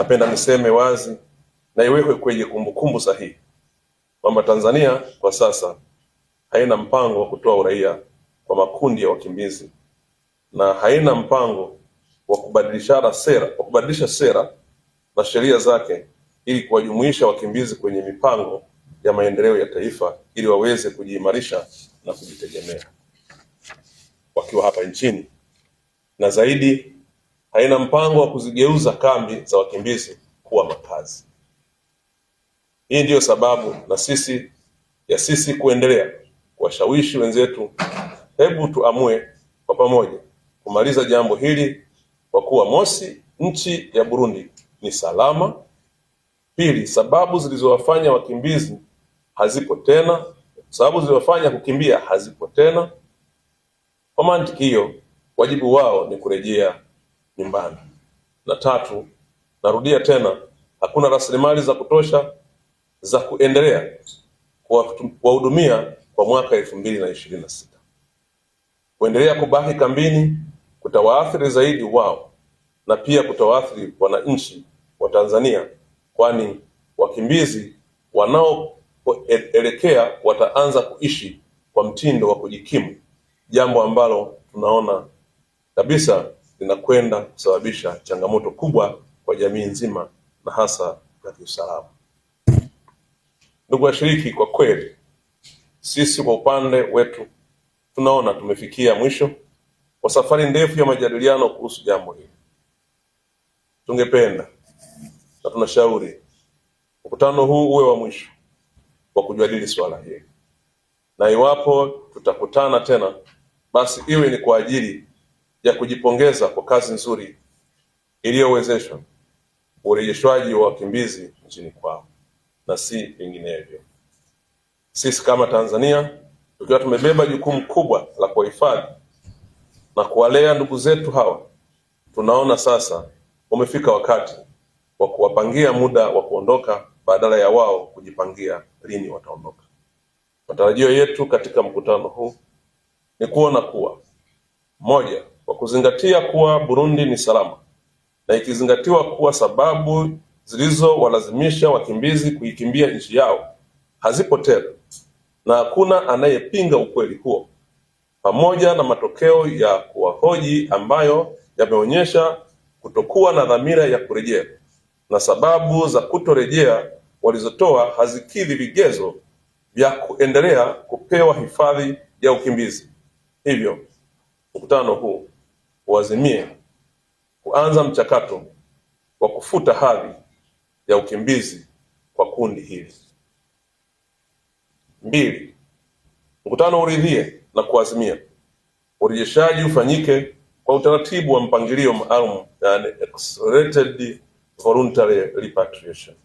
napenda niseme wazi na iwekwe kwenye kumbukumbu sahihi kwamba Tanzania kwa sasa haina mpango wa kutoa uraia kwa makundi ya wakimbizi na haina mpango wa kubadilisha sera na sheria zake ili kuwajumuisha wakimbizi kwenye mipango ya maendeleo ya taifa ili waweze kujiimarisha na kujitegemea wakiwa hapa nchini, na zaidi haina mpango wa kuzigeuza kambi za wakimbizi kuwa makazi. Hii ndiyo sababu na sisi kuendelea kuwashawishi wenzetu, hebu tuamue kwa pamoja kumaliza jambo hili, kwa kuwa mosi, nchi ya Burundi ni salama; pili, sababu zilizowafanya wakimbizi hazipo tena, sababu zilizowafanya kukimbia hazipo tena. Kwa mantiki hiyo, wajibu wao ni kurejea nyumbani. Na tatu, narudia tena, hakuna rasilimali za kutosha za kuendelea kuwahudumia kwa mwaka 2026. Kuendelea kubaki kambini kutawaathiri zaidi wao na pia kutawaathiri wananchi wa Tanzania, kwani wakimbizi wanaoelekea wataanza kuishi kwa mtindo wa kujikimu, jambo ambalo tunaona kabisa linakwenda kusababisha changamoto kubwa kwa jamii nzima na hasa ya kiusalama. Ndugu washiriki, kwa kweli sisi kwa upande wetu tunaona tumefikia mwisho wa safari ndefu ya majadiliano kuhusu jambo hili. Tungependa na tunashauri mkutano huu uwe wa mwisho wa kujadili swala hili, na iwapo tutakutana tena, basi iwe ni kwa ajili ya kujipongeza kwa kazi nzuri iliyowezeshwa urejeshwaji wa wakimbizi nchini kwao na si vinginevyo. Sisi kama Tanzania tukiwa tumebeba jukumu kubwa la kuhifadhi na kuwalea ndugu zetu hawa, tunaona sasa umefika wakati wa kuwapangia muda wa kuondoka badala ya wao kujipangia lini wataondoka. Matarajio yetu katika mkutano huu ni kuona kuwa, moja, kwa kuzingatia kuwa Burundi ni salama na ikizingatiwa kuwa sababu zilizowalazimisha wakimbizi kuikimbia nchi yao hazipo tena na hakuna anayepinga ukweli huo, pamoja na matokeo ya kuwahoji ambayo yameonyesha kutokuwa na dhamira ya kurejea na sababu za kutorejea walizotoa hazikidhi vigezo vya kuendelea kupewa hifadhi ya ukimbizi. Hivyo mkutano huu uazimie kuanza mchakato wa kufuta hadhi ya ukimbizi kwa kundi hili. 2, mkutano uridhie na kuazimia urejeshaji ufanyike kwa utaratibu wa mpangilio maalum, yani accelerated voluntary repatriation.